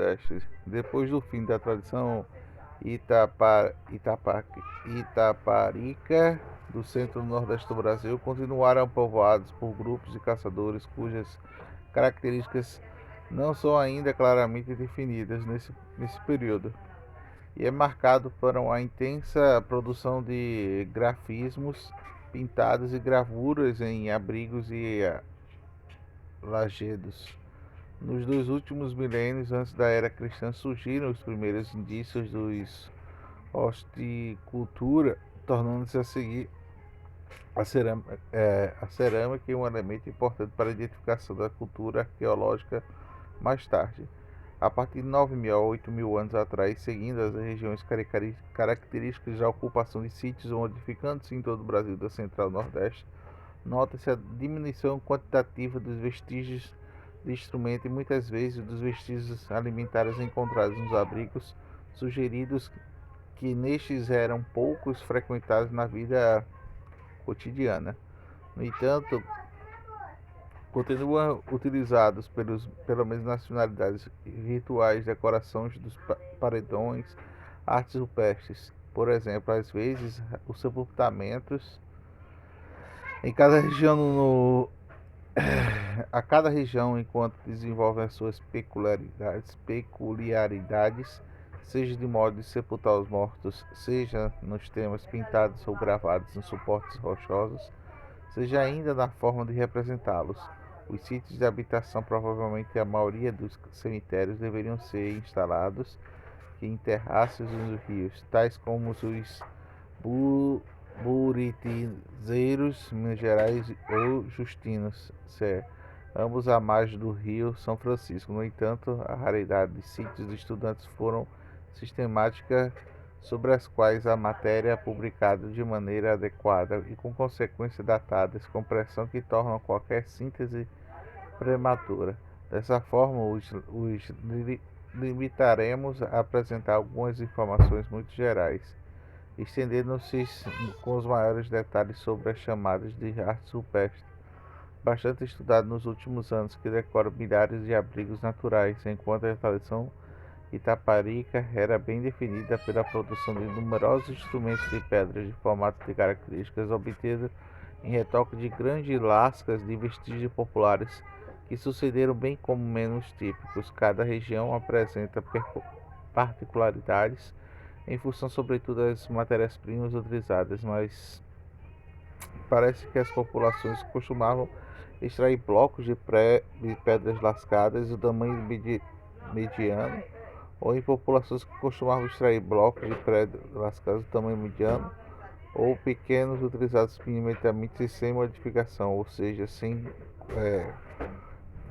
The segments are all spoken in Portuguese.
Nordeste. Depois do fim da tradição Itaparica do centro nordeste do Brasil, continuaram povoados por grupos de caçadores cujas características não são ainda claramente definidas nesse período, e é marcado por uma intensa produção de grafismos pintados e gravuras em abrigos e lajedos. Nos dois últimos milênios antes da era cristã surgiram os primeiros indícios dos horticultura, tornando-se a seguir a cerâmica um elemento importante para a identificação da cultura arqueológica mais tarde. A partir de 9.000 a 8.000 anos atrás, seguindo as regiões características da ocupação de sítios, modificando-se em todo o Brasil da Central e Nordeste, nota-se a diminuição quantitativa dos vestígios de instrumento e muitas vezes dos vestígios alimentares encontrados nos abrigos, sugeridos que nestes eram poucos frequentados na vida cotidiana. No entanto, continuam utilizados pelo menos nas finalidades rituais, decorações dos paredões, artes rupestres. Por exemplo, às vezes os sepultamentos em cada região a cada região, enquanto desenvolve as suas peculiaridades, seja de modo de sepultar os mortos, seja nos temas pintados ou gravados nos suportes rochosos, seja ainda na forma de representá-los. Os sítios de habitação, provavelmente a maioria dos cemitérios, deveriam ser instalados em terraços nos rios, tais como os buritizeiros, Minas Gerais, ou Justinos, ambos à margem do rio São Francisco. No entanto, a raridade de sítios de estudantes foram sistemática sobre as quais a matéria é publicada de maneira adequada e com consequência datadas, com pressão que tornam qualquer síntese prematura. Dessa forma, os limitaremos a apresentar algumas informações muito gerais, estendendo-se com os maiores detalhes sobre as chamadas de artes rupestres, bastante estudado nos últimos anos, que decoram milhares de abrigos naturais, enquanto a tradição itaparica era bem definida pela produção de numerosos instrumentos de pedra de formato e características obtidos em retoque de grandes lascas de vestígios populares que sucederam bem como menos típicos. Cada região apresenta particularidades em função sobretudo das matérias-primas utilizadas, mas parece que as populações costumavam extrair blocos de pedras lascadas do tamanho mediano, ou em populações que costumavam extrair blocos de pedras lascadas do tamanho mediano ou pequenos, utilizados minimamente sem modificação, ou seja, sem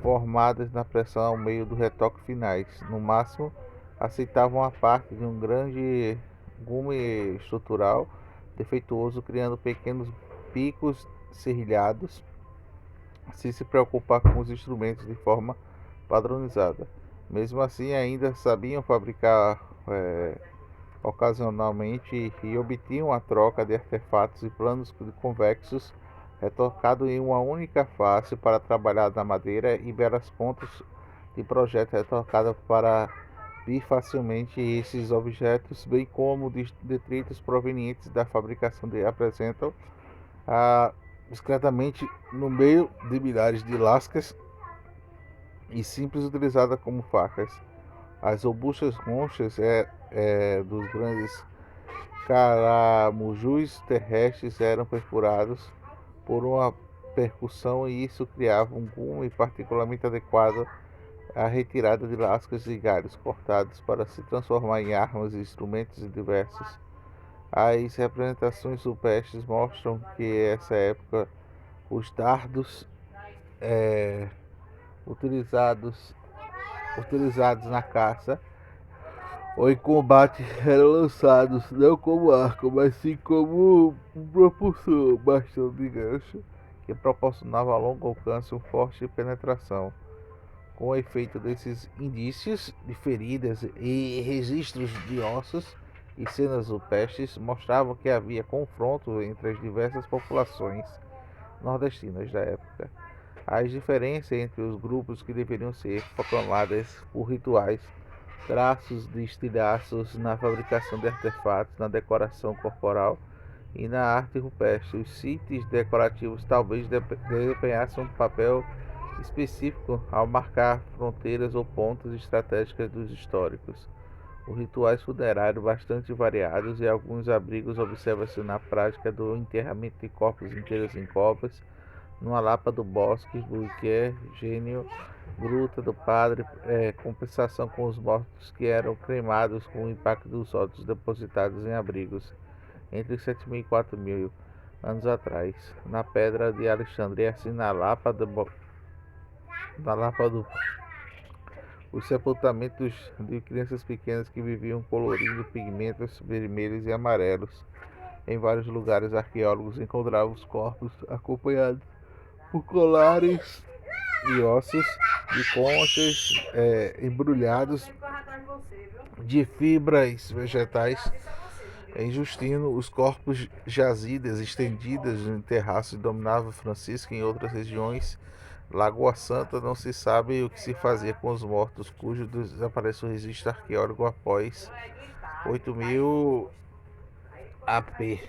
formadas na pressão ao meio do retoque finais. No máximo, aceitavam a parte de um grande gume estrutural defeituoso, criando pequenos picos serrilhados, sem se preocupar com os instrumentos de forma padronizada. Mesmo assim, ainda sabiam fabricar ocasionalmente e obtinham a troca de artefatos e planos convexos retocados em uma única face para trabalhar na madeira e belas pontas de projeto retocadas para vir facilmente esses objetos, bem como detritos provenientes da fabricação apresentam discretamente no meio de milhares de lascas e simples utilizadas como facas. As robustas conchas dos grandes caramujus terrestres eram perfurados por uma percussão e isso criava um gume particularmente adequado à retirada de lascas e galhos cortados para se transformar em armas e instrumentos diversos. As representações rupestres mostram que nessa época os dardos utilizados na caça ou em combate eram lançados não como arco, mas sim como um propulsor, bastão de gancho, que proporcionava a longo alcance uma forte penetração. Com o efeito desses indícios de feridas e registros de ossos e cenas rupestres mostravam que havia confronto entre as diversas populações nordestinas da época. As diferenças entre os grupos que deveriam ser proclamadas por rituais traços de estilhaços na fabricação de artefatos, na decoração corporal e na arte rupestre. Os sítios decorativos talvez desempenhassem um papel específico ao marcar fronteiras ou pontos estratégicos dos históricos. Os rituais funerários bastante variados e alguns abrigos observam-se na prática do enterramento de corpos inteiros em covas, numa lapa do bosque, buiquê, gênio, gruta do padre, compensação com os mortos que eram cremados com o impacto dos óleos depositados em abrigos entre 7.000 e 4.000 anos atrás, na pedra de Alexandria, assim na Lapa do os sepultamentos de crianças pequenas que viviam colorindo pigmentos vermelhos e amarelos. Em vários lugares, arqueólogos encontravam os corpos acompanhados por colares e ossos de conchas embrulhados de fibras vegetais. Em Justino, os corpos jazidas estendidos em terraços dominavam Francisco e em outras regiões. Lagoa Santa, não se sabe o que se fazia com os mortos, cujo desaparecimento registro arqueólogo após 8.000 AP.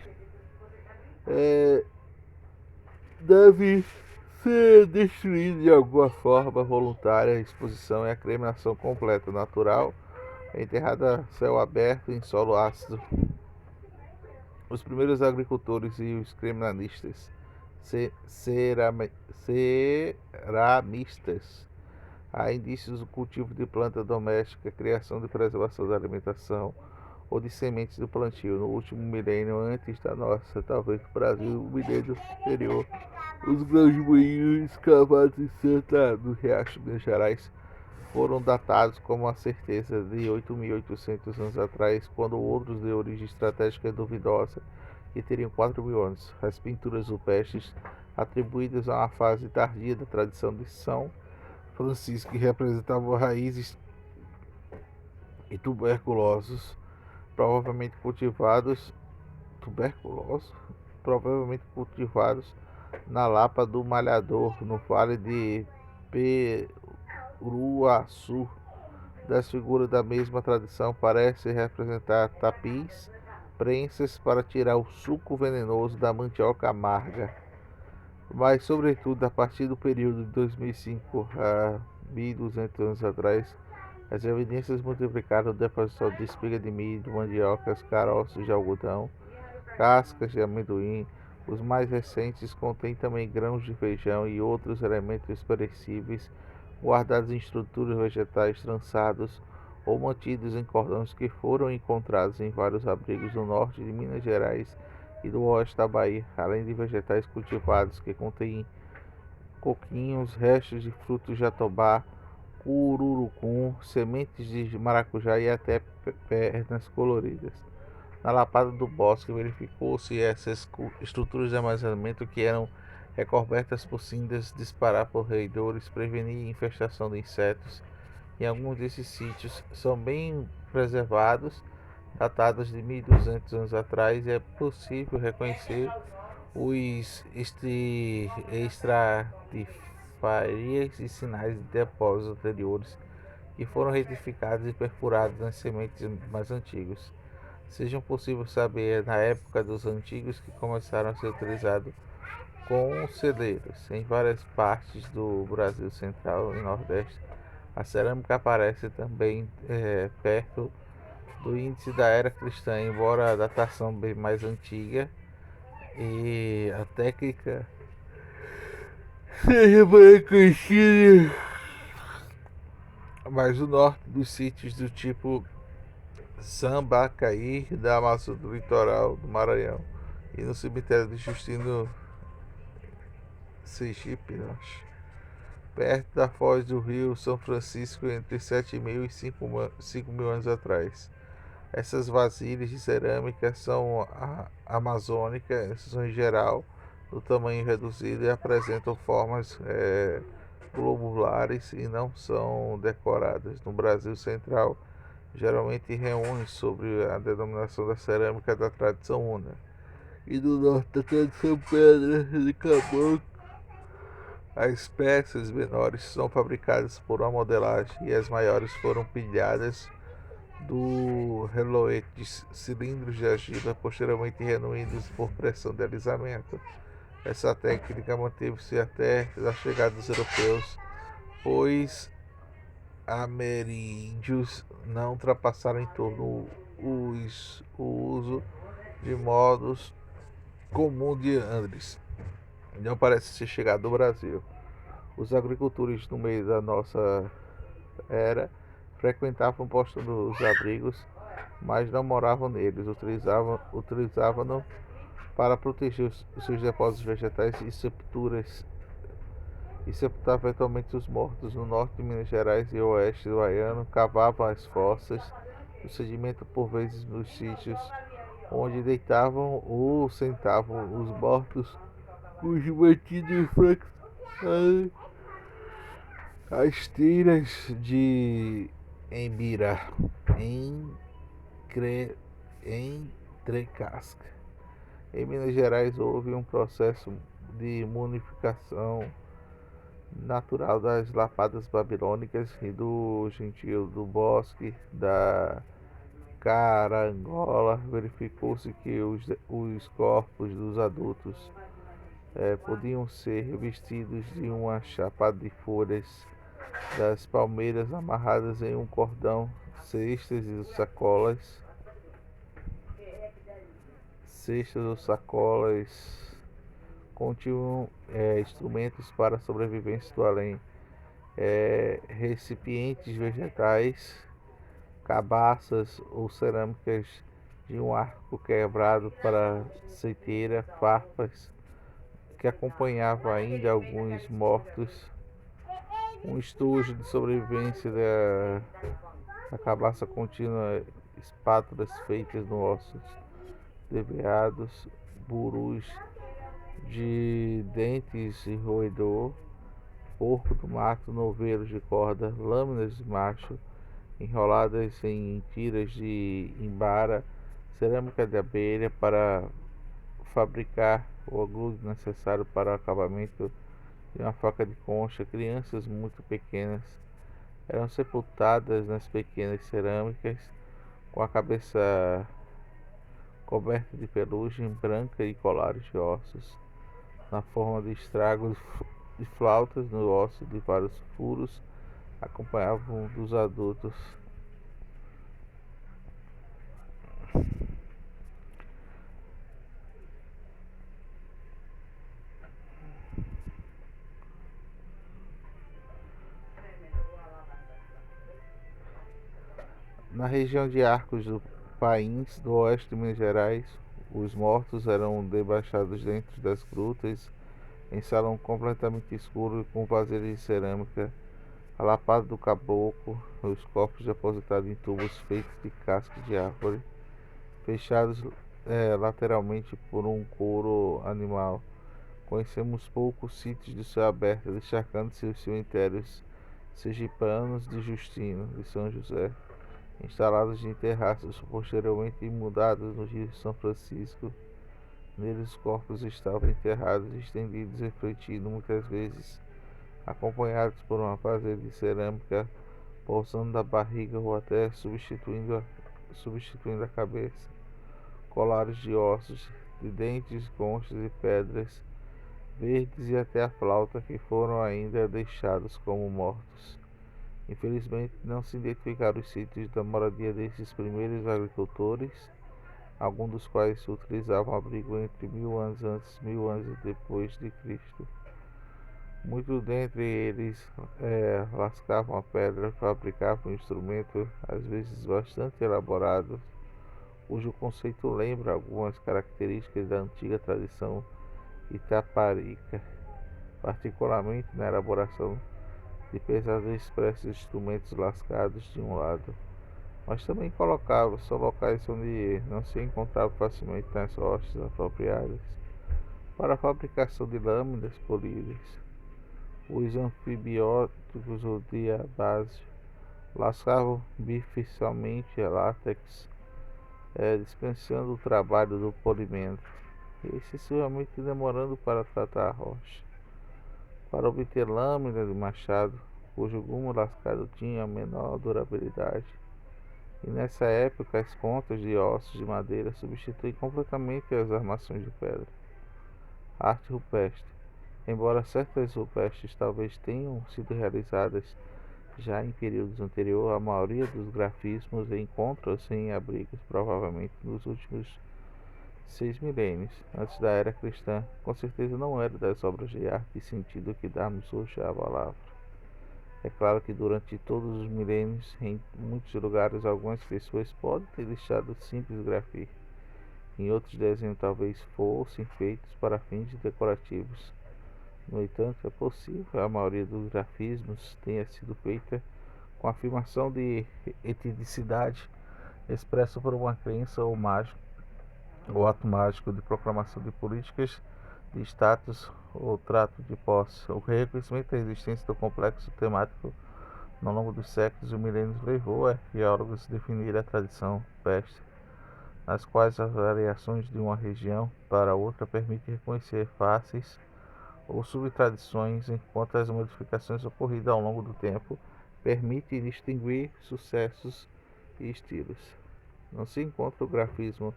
Deve ser destruído de alguma forma voluntária. A exposição é a cremação completa, natural, enterrada a céu aberto em solo ácido. Os primeiros agricultores e os criminalistas ceramistas. Há indícios do cultivo de planta doméstica, criação de preservação da alimentação ou de sementes do plantio. No último milênio antes da nossa, talvez no Brasil, o milênio anterior, os grandes moinhos escavados em Santa do Riacho, Minas Gerais, foram datados com uma certeza de 8.800 anos atrás, quando outros de origem estratégica duvidosa, que teriam 4.000 anos. As pinturas rupestres, atribuídas a uma fase tardia da tradição de São Francisco, que representavam raízes e provavelmente cultivados na Lapa do Malhador, no Vale de Peruaçu. Das figuras da mesma tradição parece representar tapis, prensas para tirar o suco venenoso da mandioca amarga. Mas, sobretudo, a partir do período de 2005 a 1.200 anos atrás, as evidências multiplicaram o deposição de espiga de milho, mandiocas, caroços de algodão, cascas de amendoim. Os mais recentes contêm também grãos de feijão e outros elementos perecíveis guardados em estruturas vegetais trançados ou mantidos em cordões que foram encontrados em vários abrigos do norte de Minas Gerais e do oeste da Bahia, além de vegetais cultivados que contêm coquinhos, restos de frutos de jatobá, cururucum, sementes de maracujá e até pernas coloridas. Na Lapada do Bosque, verificou-se essas estruturas de armazenamento que eram recobertas por cindas, disparar por roedores, prevenir infestação de insetos. E alguns desses sítios são bem preservados, datados de 1.200 anos atrás, e é possível reconhecer os estratifárias e sinais de depósitos anteriores que foram retificados e perfurados nas sementes mais antigas. Sejam possível saber na época dos antigos que começaram a ser utilizados com celeiros. Em várias partes do Brasil Central e Nordeste, a cerâmica aparece também perto do índice da era cristã, embora a datação bem mais antiga e a técnica seja bem conhecida, mas o norte dos sítios do tipo Sambacaí, da Amazônia, do litoral do Maranhão, e no cemitério de Justino, Sergipe, acho, perto da foz do rio São Francisco, entre 7.000 e 5.000 anos atrás. Essas vasilhas de cerâmica são amazônicas, são em geral do tamanho reduzido e apresentam formas globulares e não são decoradas. No Brasil Central, geralmente reúne sobre a denominação da cerâmica da tradição una, e do norte da tradição pedra de caboclo. As peças menores são fabricadas por uma modelagem e as maiores foram pilhadas do reloete de cilindros de argila, posteriormente reunidos por pressão de alisamento. Essa técnica manteve-se até a chegada dos europeus, pois ameríndios não ultrapassaram em torno o uso de modos comum de Andres. Não parece ter chegado ao Brasil. Os agricultores, no meio da nossa era, frequentavam postando os abrigos, mas não moravam neles. Utilizavam-no para proteger os seus depósitos vegetais e sepultar eventualmente os mortos. No norte de Minas Gerais e oeste do Baiano, cavavam as fossas do sedimento por vezes nos sítios onde deitavam ou sentavam os mortos, cujo mantido flanco as tiras de Embira, Encre, Entrecasca. Em Minas Gerais houve um processo de munificação natural das lapadas babilônicas e do gentio do bosque da Carangola. Verificou-se que os corpos dos adultos podiam ser revestidos de uma chapa de folhas das palmeiras amarradas em um cordão, cestas ou sacolas continham instrumentos para a sobrevivência do além, recipientes vegetais, cabaças ou cerâmicas de um arco quebrado para seiteira, farpas que acompanhava ainda alguns mortos, um estojo de sobrevivência da cabaça contínua, espátulas feitas no ossos de veados, burus de dentes e roedor, porco do mato, novelos de corda, lâminas de macho enroladas em tiras de imbara, cerâmica de abelha para fabricar o aglude necessário para o acabamento de uma faca de concha. Crianças muito pequenas eram sepultadas nas pequenas cerâmicas com a cabeça coberta de pelugem branca e colares de ossos, na forma de estragos de flautas no osso de vários furos, acompanhavam dos adultos. Na região de Arcos do Pains, do oeste de Minas Gerais, os mortos eram debaixados dentro das grutas, em salão completamente escuro e com vasilhas de cerâmica, a lapada do caboclo, os corpos depositados em tubos feitos de casca de árvore, fechados lateralmente por um couro animal. Conhecemos poucos sítios de céu aberto, destacando-se os cemitérios sergipanos de Justino, de São José, instalados em terraços posteriormente mudados no Rio São Francisco. Neles os corpos estavam enterrados, estendidos, refletindo muitas vezes, acompanhados por uma vasilha de cerâmica pousando da barriga ou até substituindo a cabeça, colares de ossos, de dentes, conchas e pedras verdes e até a flauta que foram ainda deixados como mortos. Infelizmente, não se identificaram os sítios da moradia desses primeiros agricultores, alguns dos quais utilizavam abrigo entre 1000 anos antes e 1000 anos depois de Cristo. Muitos dentre eles lascavam a pedra, fabricavam um instrumento, às vezes bastante elaborado, cujo conceito lembra algumas características da antiga tradição itaparica, particularmente na elaboração de pesadas espécies de instrumentos lascados de um lado, mas também colocava só locais onde não se encontrava facilmente nas rochas apropriadas para a fabricação de lâminas polidas. Os anfibióticos ou diabásio lascavam bificialmente a látex, dispensando o trabalho do polimento, excessivamente demorando para tratar a rocha. Para obter lâmina de machado, cujo gume lascado tinha menor durabilidade, e nessa época as pontas de ossos de madeira substituem completamente as armações de pedra. Arte rupestre. Embora certas rupestres talvez tenham sido realizadas já em períodos anteriores, a maioria dos grafismos encontra-se em abrigos, provavelmente nos últimos 6 milênios, antes da era cristã. Com certeza não era das obras de arte e sentido que damos hoje à palavra. É claro que durante todos os milênios, em muitos lugares, algumas pessoas podem ter deixado simples grafite. Em outros desenhos talvez fossem feitos para fins decorativos. No entanto, é possível que a maioria dos grafismos tenha sido feita com afirmação de etnicidade expressa por uma crença ou mágico, ou ato mágico de proclamação de políticas de status ou trato de posse. O reconhecimento da existência do complexo temático ao longo dos séculos e milênios levou arqueólogos a definir a tradição peste, nas quais as variações de uma região para outra permitem reconhecer fáceis ou subtradições, enquanto as modificações ocorridas ao longo do tempo permitem distinguir sucessos e estilos. Não se encontra o grafismo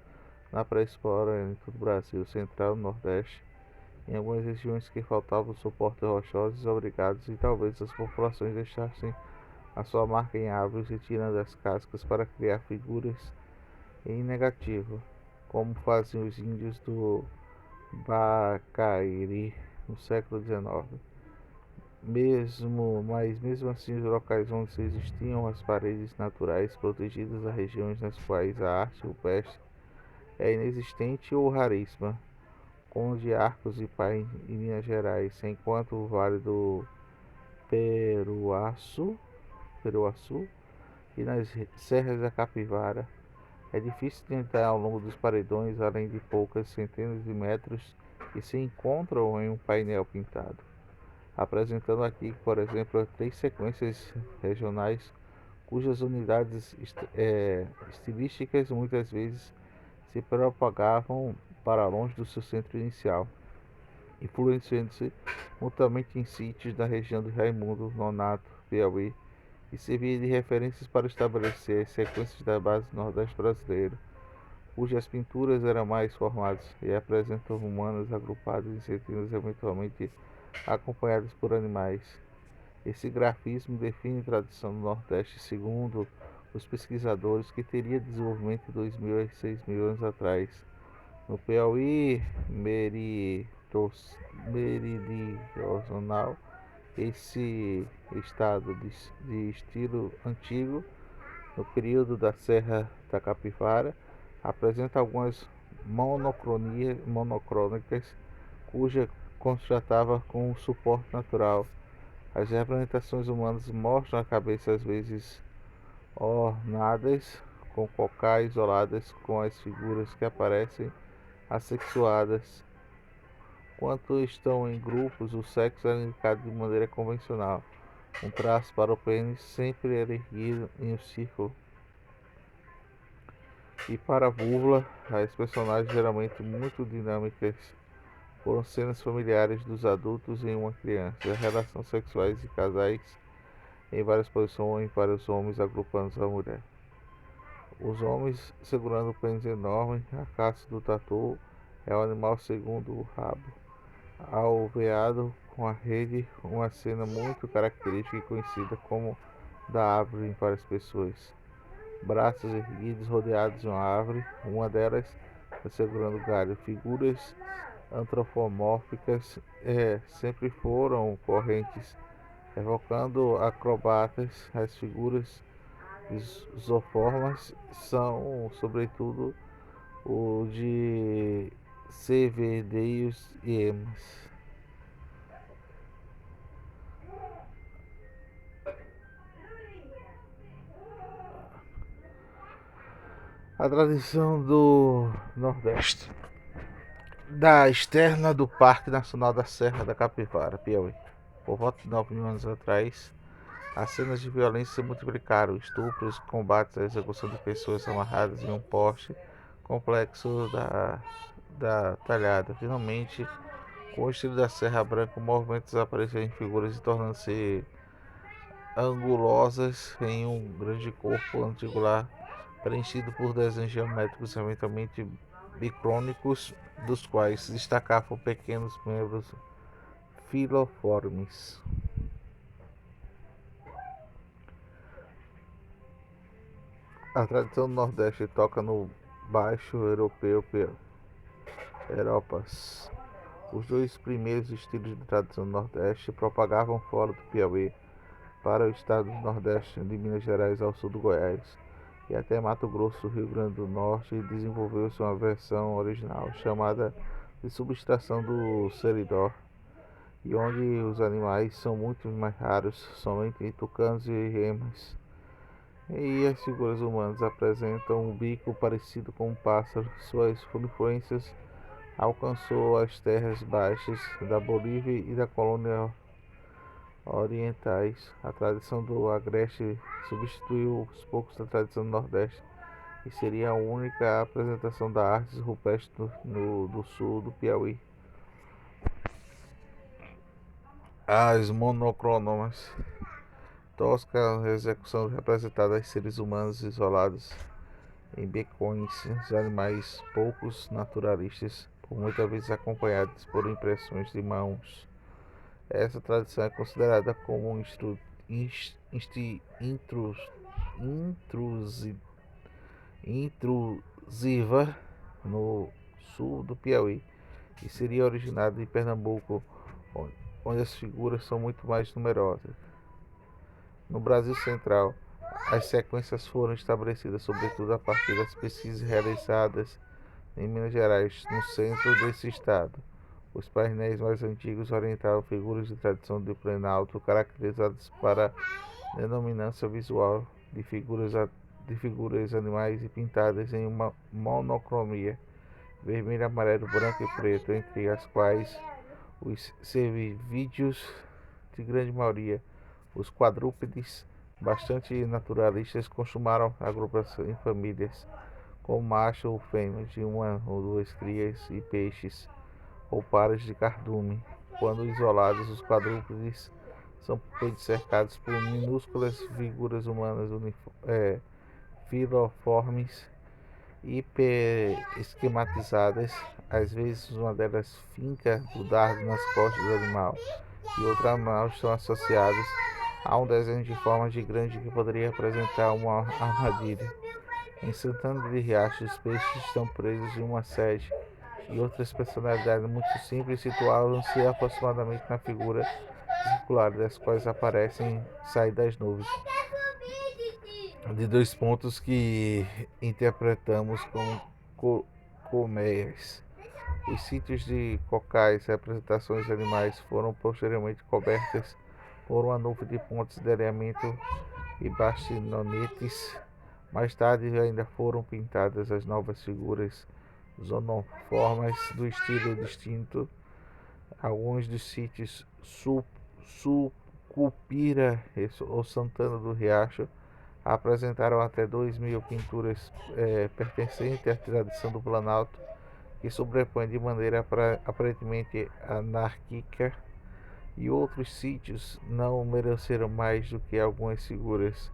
na pré-história em todo o Brasil Central e Nordeste, em algumas regiões que faltavam suportes rochosos obrigados e talvez as populações deixassem a sua marca em árvores retirando as cascas para criar figuras em negativo, como faziam os índios do Bacairi no século XIX. Mesmo assim, os locais onde existiam as paredes naturais protegidas, as regiões nas quais a arte rupestre é inexistente ou raríssima, como de Arcos e Pai em Minas Gerais, enquanto o Vale do Peruaçu e nas serras da Capivara é difícil de entrar ao longo dos paredões, além de poucas centenas de metros que se encontram em um painel pintado, apresentando aqui, por exemplo, 3 sequências regionais cujas unidades estilísticas muitas vezes se propagavam para longe do seu centro inicial, influenciando-se mutuamente em sítios da região de Raimundo Nonato, Piauí, e servia de referências para estabelecer as sequências da base nordeste brasileira, cujas pinturas eram mais formadas e apresentam humanas agrupadas em centenas, eventualmente acompanhadas por animais. Esse grafismo define a tradição do Nordeste, segundo os pesquisadores, que teria desenvolvimento de 2.000 a 6.000 anos atrás. No Piauí meridional, esse estado de estilo antigo, no período da Serra da Capivara, apresenta algumas monocrônicas, cuja constatava com um suporte natural. As representações humanas mostram a cabeça às vezes ornadas com cocais isoladas, com as figuras que aparecem assexuadas. Quando estão em grupos, o sexo é indicado de maneira convencional. Um traço para o pênis sempre era erguido em um círculo. E para a vulva, as personagens geralmente muito dinâmicas foram cenas familiares dos adultos em uma criança, relações sexuais de casais em várias posições para os homens agrupando a mulher. Os homens segurando o pênis enorme, a caça do tatu é o animal segundo o rabo. Ao veado com a rede, uma cena muito característica e conhecida como da árvore em várias pessoas. Braços erguidos rodeados de uma árvore, uma delas segurando galho. Figuras antropomórficas sempre foram correntes, evocando acrobatas. As figuras zooformas são, sobretudo, o de cervedeiros e emas. A tradição do Nordeste, da externa do Parque Nacional da Serra da Capivara, Piauí. Por volta de 9.000 anos atrás, as cenas de violência se multiplicaram: estupros, combates, a execução de pessoas amarradas em um poste complexo da talhada. Finalmente, com o estilo da Serra Branca, o movimento desapareceu em figuras e tornando-se angulosas em um grande corpo angular preenchido por desenhos geométricos eventualmente bicrônicos, dos quais se destacavam pequenos membros filiformes. A tradição do Nordeste toca no baixo europeu Europas. Os dois primeiros estilos de tradição do Nordeste propagavam fora do Piauí para o estado do Nordeste, de Minas Gerais ao sul do Goiás, e até Mato Grosso, Rio Grande do Norte, e desenvolveu-se uma versão original, chamada de subtração do seridó, e onde os animais são muito mais raros, somente tucanos e remas. E as figuras humanas apresentam um bico parecido com um pássaro. Suas influências alcançou as terras baixas da Bolívia e da colônia orientais. A tradição do agreste substituiu aos poucos a tradição do Nordeste e seria a única apresentação da arte rupestre do sul do Piauí. As monocromas, tosca execução representada de seres humanos isolados em becões de animais poucos naturalistas, por muitas vezes acompanhados por impressões de mãos. Essa tradição é considerada como intrusiva no sul do Piauí e seria originada em Pernambuco, onde as figuras são muito mais numerosas. No Brasil Central, as sequências foram estabelecidas sobretudo a partir das pesquisas realizadas em Minas Gerais, no centro desse estado. Os painéis mais antigos orientavam figuras de tradição do Planalto, caracterizadas para denominância visual de figuras animais e pintadas em uma monocromia, vermelho, amarelo, branco e preto, entre as quais os cervídeos, de grande maioria, os quadrúpedes, bastante naturalistas, costumaram agrupar-se em famílias, com macho ou fêmea, de uma ou duas crias, e peixes, ou pares de cardume. Quando isolados, os quadrúpedes são cercados por minúsculas figuras humanas filiformes, hiperesquematizadas. Às vezes, uma delas finca o dardo nas costas do animal, e outras mãos estão associadas a um desenho de forma de grande que poderia representar uma armadilha. Em Santana de Riacho, os peixes estão presos em uma sede, e outras personalidades muito simples situavam-se aproximadamente na figura circular, das quais aparecem sair das nuvens, de dois pontos que interpretamos como colmeias. Os sítios de cocais, representações de animais, foram posteriormente cobertas por uma nuvem de pontes de areamento e bastinonetes. Mais tarde ainda foram pintadas as novas figuras zonoformas do estilo distinto. Alguns dos sítios Sucupira ou Santana do Riacho apresentaram até 2.000 pinturas pertencentes à tradição do Planalto, que sobrepõe de maneira aparentemente anárquica, e outros sítios não mereceram mais do que algumas figuras.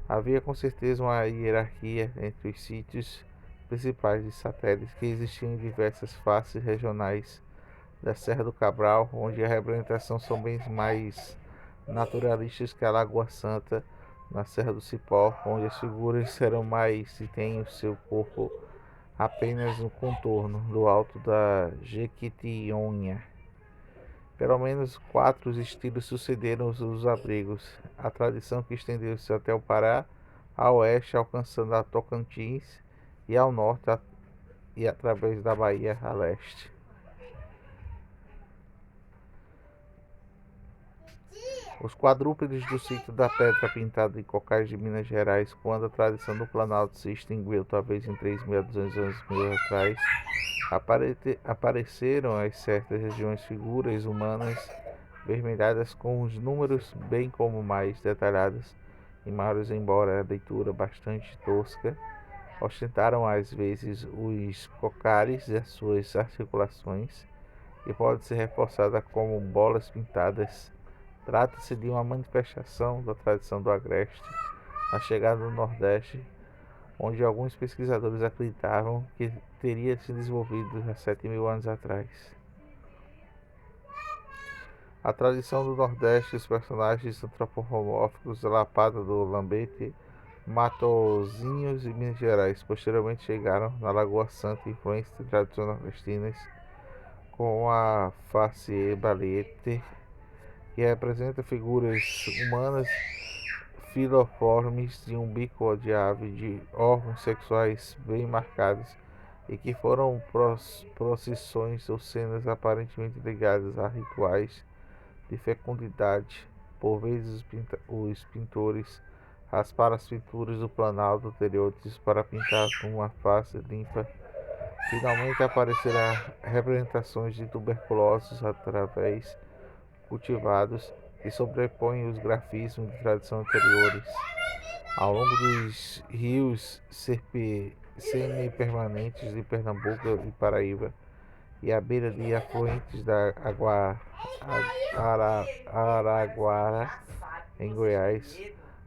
Havia com certeza uma hierarquia entre os sítios principais de satélites, que existiam em diversas faces regionais da Serra do Cabral, onde a representação são bem mais naturalistas que a Lagoa Santa, na Serra do Cipó, onde as figuras serão mais e têm o seu corpo apenas no contorno do alto da Jequitinhonha. Pelo menos 4 estilos sucederam os abrigos, a tradição que estendeu-se até o Pará, a oeste alcançando a Tocantins, e ao norte e através da Bahia a leste. Os quadrúpedes do sítio da Pedra Pintada em Cocais de Minas Gerais, quando a tradição do Planalto se extinguiu, talvez em 3.200 anos atrás, apareceram em certas regiões figuras humanas vermelhadas com os números bem como mais detalhadas e maiores, embora a leitura bastante tosca. Ostentaram às vezes os cocares e as suas articulações, e pode ser reforçada como bolas pintadas. Trata-se de uma manifestação da tradição do agreste. A chegada do Nordeste onde alguns pesquisadores acreditavam que teria se desenvolvido há 7.000 anos atrás. A tradição do Nordeste, os personagens antropomórficos, a Lapada do Lambete, Matozinhos e Minas Gerais. Posteriormente chegaram na Lagoa Santa, influências de tradições nordestinas, com a face balete, que representa figuras humanas filiformes de um bico de ave, de órgãos sexuais bem marcados, e que foram procissões ou cenas aparentemente ligadas a rituais de fecundidade. Por vezes os pintores rasparam as pinturas do planalto anterior para pintar uma face limpa. Finalmente aparecerão representações de tuberculosos através cultivados que sobrepõem os grafismos de tradição anteriores. Ao longo dos rios semi-permanentes de Pernambuco e Paraíba, e à beira de afluentes da Araguara, em Goiás,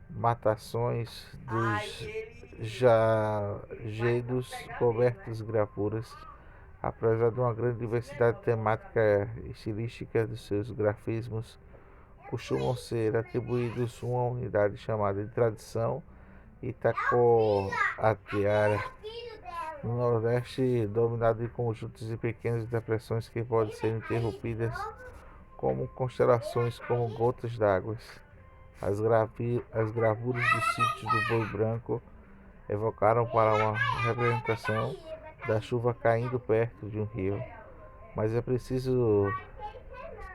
matações dos jagedos cobertos de gravuras. Apesar de uma grande diversidade temática e estilística de seus grafismos, costumam ser atribuídos uma unidade chamada de tradição itacoatiara. No Nordeste, dominado de conjuntos de pequenas depressões que podem ser interrompidas como constelações, como gotas d'água. As gravuras dos sítios do Boi Branco evocaram para uma representação da chuva caindo perto de um rio. Mas é preciso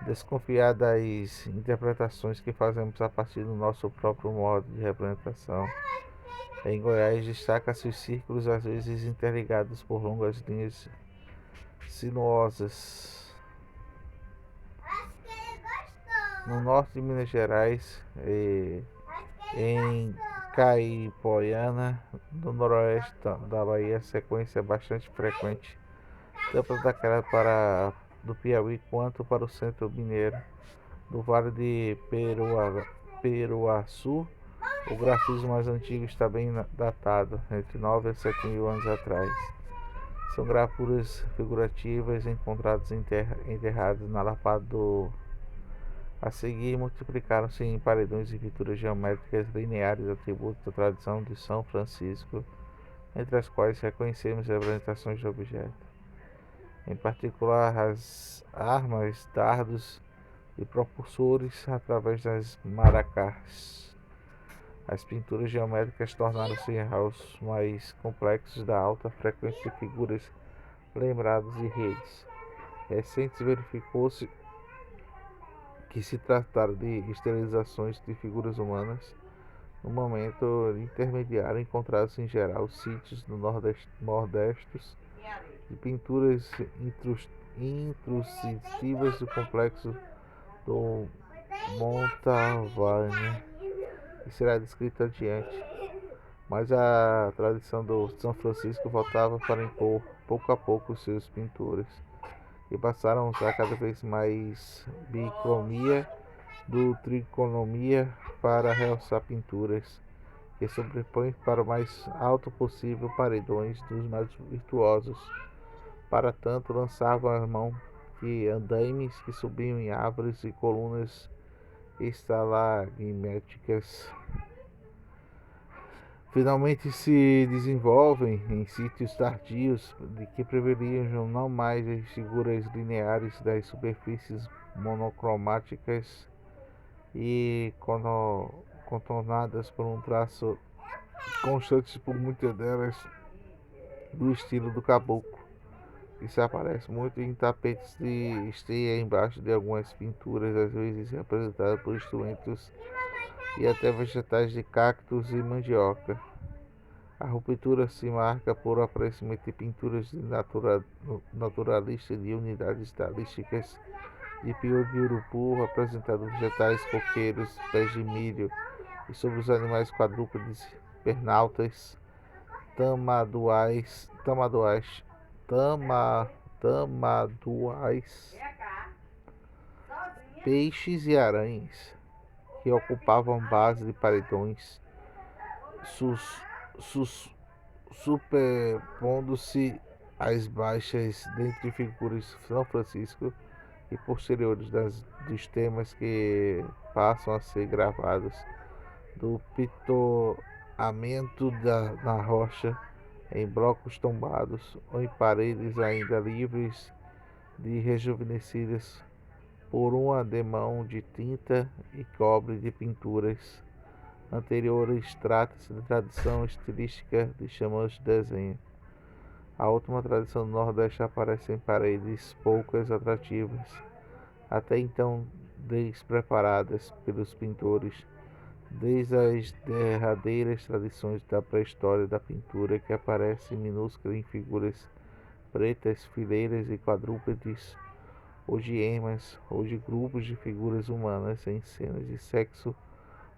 desconfiar das interpretações que fazemos a partir do nosso próprio modo de representação. Em Goiás, destaca-se os círculos, às vezes interligados por longas linhas sinuosas. No norte de Minas Gerais, em Caipoiana, no noroeste da Bahia, a sequência é bastante frequente, tanto daquela do Piauí quanto para o centro mineiro. No Vale de Peruaçu, o grafismo mais antigo está bem datado, entre 9 a 7.000 anos atrás. São gravuras figurativas encontradas enterradas na Lapada do... A seguir, multiplicaram-se em paredões e pinturas geométricas lineares, atributos da tradição de São Francisco, entre as quais reconhecemos representações de objetos, em particular as armas, dardos e propulsores através das maracás. As pinturas geométricas tornaram-se aos mais complexos da alta frequência de figuras lembradas de redes. Recentes verificou-se que se trataram de esterilizações de figuras humanas. No momento intermediário, encontraram-se em geral sítios no nordestes de pinturas intrusivas do complexo do Montalvânia, que será descrito adiante. Mas a tradição do São Francisco voltava para impor pouco a pouco os seus pintores, e passaram a usar cada vez mais bicromia do triconomia para realçar pinturas que sobrepõem para o mais alto possível paredões dos mais virtuosos. Para tanto, lançavam a mão que andaimes que subiam em árvores e colunas estalagméticas. Finalmente se desenvolvem em sítios tardios de que privilegiam não mais as figuras lineares das superfícies monocromáticas e contornadas por um traço constante, por muitas delas do estilo do caboclo, que se aparece muito em tapetes de esteia embaixo de algumas pinturas, às vezes representadas por instrumentos e até vegetais de cactos e mandioca. A ruptura se marca por aparecimento de pinturas de naturalistas de unidades estilísticas de pior de urubu, representando vegetais, coqueiros, pés de milho, e sobre os animais quadrúpedes, pernaltas, tamaduais, peixes e aranhas, que ocupavam base de paredões superpondo-se às baixas dentre figuras de São Francisco e posteriores dos temas que passam a ser gravados do pitoamento na rocha, em blocos tombados ou em paredes ainda livres de rejuvenescidas por um ademão de tinta e cobre de pinturas anteriores. Trata-se de tradição estilística de chamamos de desenho. A última tradição do Nordeste aparece em paredes poucas atrativas, até então despreparadas pelos pintores, desde as derradeiras tradições da pré-história da pintura, que aparece minúscula em figuras pretas, fileiras e quadrúpedes, ou de emas, ou de grupos de figuras humanas em cenas de sexo,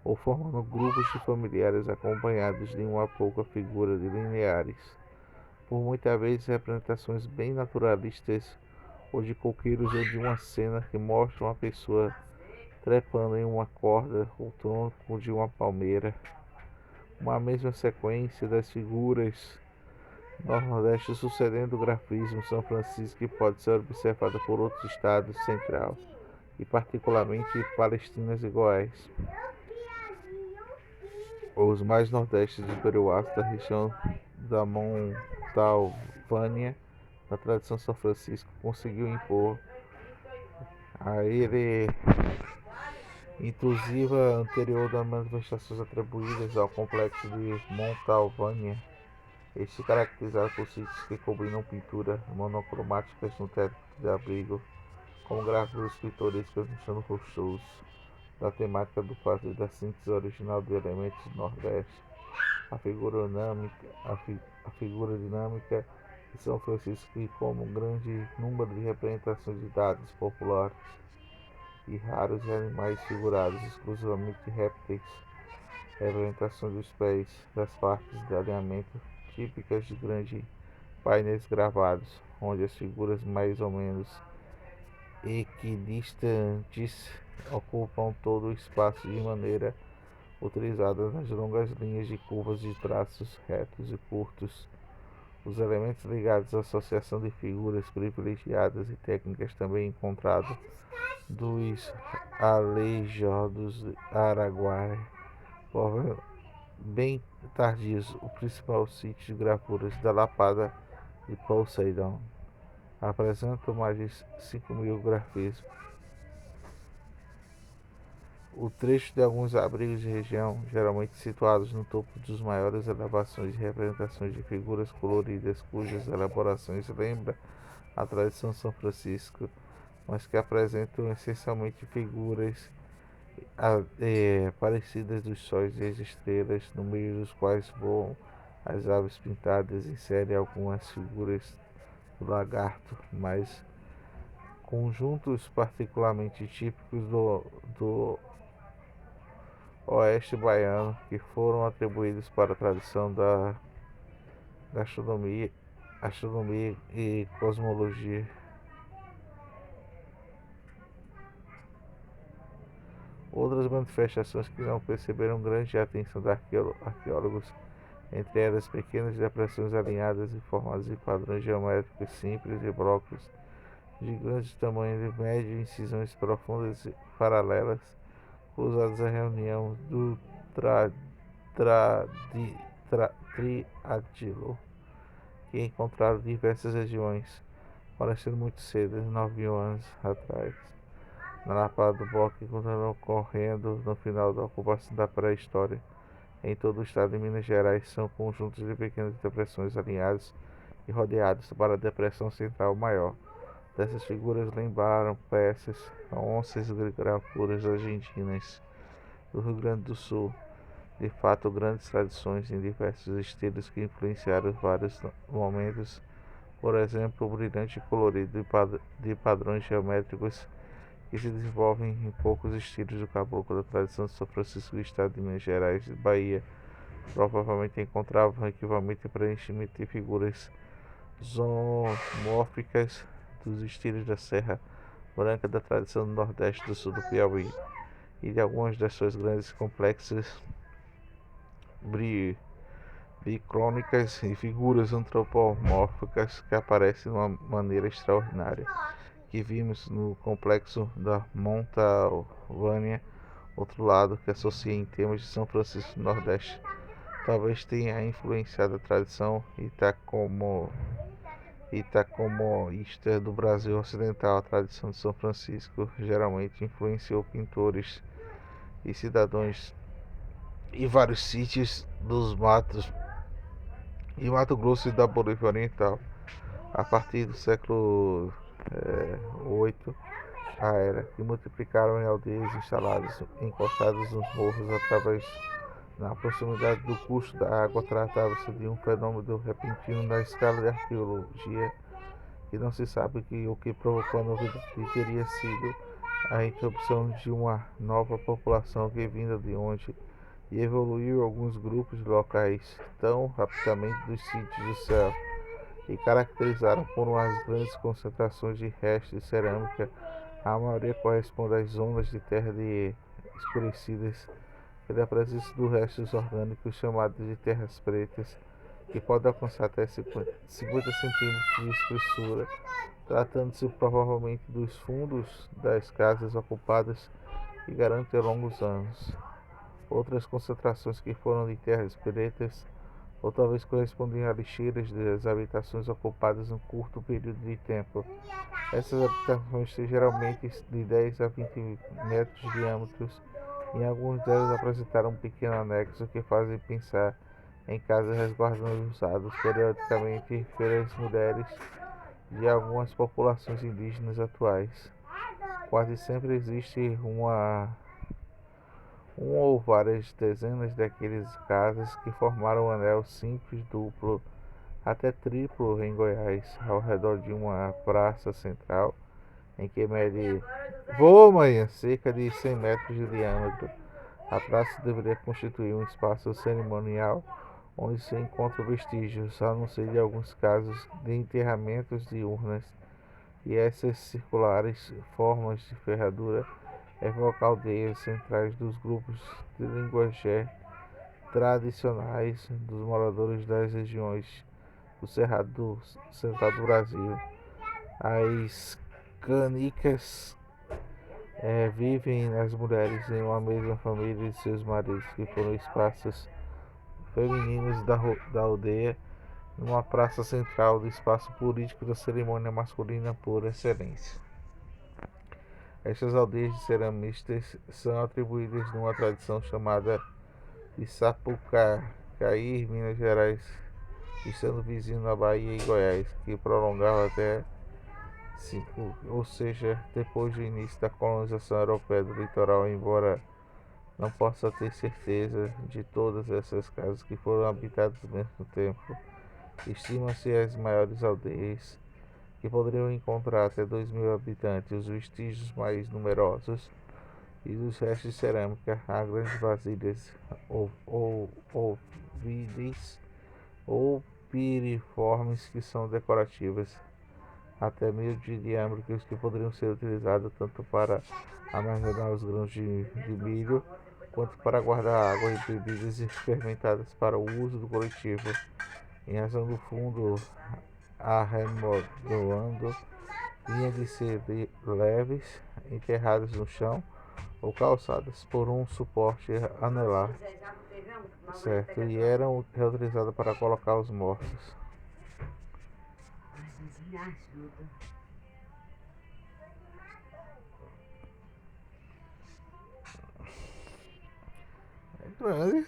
ou formando grupos de familiares acompanhados de uma pouca figura de lineares, por muitas vezes representações bem naturalistas, ou de coqueiros, ou de uma cena que mostra uma pessoa trepando em uma corda ou tronco de uma palmeira. Uma mesma sequência das figuras no Nordeste sucedendo o grafismo São Francisco, que pode ser observada por outros estados central e particularmente Palestinas e Goiás. Os mais nordestes do Peruácio, da região da Montalvânia, na tradição São Francisco, conseguiu impor a ele intrusiva anterior das manifestações atribuídas ao complexo de Montalvânia. Este caracterizado por sítios que combinam pinturas monocromáticas no teto de abrigo, como gravuras pitorescas no chão rochoso, da temática do fazer da síntese original de elementos do Nordeste. A figura dinâmica de São Francisco, que como um grande número de representações de dados populares e raros animais figurados, exclusivamente répteis, representações dos pés, das partes de alinhamento típicas de grandes painéis gravados, onde as figuras mais ou menos equidistantes ocupam todo o espaço de maneira utilizada nas longas linhas de curvas de traços retos e curtos. Os elementos ligados à associação de figuras privilegiadas e técnicas também encontrados dos aleijados de Araguaia, bem tardios, o principal sítio de gravuras da Lapada de Poseidon. Apresenta mais de 5.000 grafismos. O trecho de alguns abrigos de região, geralmente situados no topo das maiores elevações, de representações de figuras coloridas, cujas elaborações lembram a tradição São Francisco, mas que apresentam essencialmente figuras parecidas dos sóis e as estrelas, no meio dos quais voam as aves pintadas. Insere algumas figuras do lagarto, mas conjuntos particularmente típicos do oeste baiano, que foram atribuídos para a tradição da gastronomia, astronomia e cosmologia. Outras manifestações que não perceberam grande atenção de arqueólogos, entre elas pequenas depressões alinhadas e formadas em padrões geométricos simples e blocos de grande tamanho de médio, incisões profundas e paralelas, cruzadas à reunião do triadilo, que encontraram diversas regiões, parecendo muito cedo, 9.000 anos atrás. Na Lapada do Boque, continuam ocorrendo no final da ocupação da pré-história. Em todo o estado de Minas Gerais, são conjuntos de pequenas depressões alinhados e rodeados para a depressão central maior. Dessas figuras lembraram peças, onças e gravuras argentinas do Rio Grande do Sul. De fato, grandes tradições em diversos estilos que influenciaram vários momentos, por exemplo, o brilhante colorido de padrões geométricos que se desenvolvem em poucos estilos do caboclo da tradição de São Francisco do estado de Minas Gerais e Bahia. Provavelmente encontravam equivalente a preenchimento de figuras zoomórficas dos estilos da Serra Branca da tradição do Nordeste do Sul do Piauí e de algumas das suas grandes complexas e crônicas e figuras antropomórficas que aparecem de uma maneira extraordinária, que vimos no complexo da Montalvânia, outro lado que associa em temas de São Francisco do Nordeste. Talvez tenha influenciado a tradição itacomoísta do Brasil Ocidental. A tradição de São Francisco geralmente influenciou pintores e cidadãos e vários sítios dos matos e Mato Grosso e da Bolívia Oriental. A partir do século VIII a era, que multiplicaram em aldeias instaladas encostadas nos morros através na proximidade do curso da água. Tratava-se de um fenômeno repentino na escala de arqueologia e não se sabe o que provocou a novidade. Teria sido a interrupção de uma nova população que vinda de onde e evoluiu alguns grupos locais tão rapidamente dos sítios do céu e caracterizaram por umas grandes concentrações de restos de cerâmica. A maioria corresponde às zonas de terra escurecidas e da presença de restos orgânicos chamados de terras pretas, que podem alcançar até 50 centímetros de espessura, tratando-se provavelmente dos fundos das casas ocupadas que garantem longos anos. Outras concentrações que foram de terras pretas ou talvez correspondiam a lixeiras das habitações ocupadas em um curto período de tempo. Essas habitações têm geralmente de 10 a 20 metros de diâmetro e alguns delas apresentaram um pequeno anexo que fazem pensar em casas resguardadas usadas periodicamente pelas mulheres de algumas populações indígenas atuais. Quase sempre existe uma ou várias dezenas daquelas casas que formaram um anel simples, duplo, até triplo em Goiás, ao redor de uma praça central, em que mede cerca de 100 metros de diâmetro. A praça deveria constituir um espaço cerimonial onde se encontram vestígios, a não ser de alguns casos de enterramentos de urnas, e essas circulares formas de ferradura evocam aldeias centrais dos grupos de linguajar tradicionais dos moradores das regiões do Cerrado Central do Brasil. As canicas vivem as mulheres em uma mesma família e seus maridos, que foram espaços femininos da aldeia, numa praça central do espaço político da cerimônia masculina por excelência. Estas aldeias de ceramistas são atribuídas numa tradição chamada de Sapucaí, Minas Gerais, estando vizinho na Bahia e Goiás, que prolongava até ou seja, depois do início da colonização europeia do litoral, embora não possa ter certeza de todas essas casas que foram habitadas ao mesmo tempo. Estima-se as maiores aldeias, que poderiam encontrar até 2.000 habitantes. Os vestígios mais numerosos e dos restos de cerâmica, há grandes vasilhas ovoides ou piriformes que são decorativas, até meio de diâmetro, que poderiam ser utilizados tanto para armazenar os grãos de milho quanto para guardar água e bebidas fermentadas para o uso do coletivo. Em razão do fundo arredondado, vinha de ser leves, enterradas no chão ou calçadas por um suporte anelar, certo? E eram reutilizadas para colocar os mortos. Então,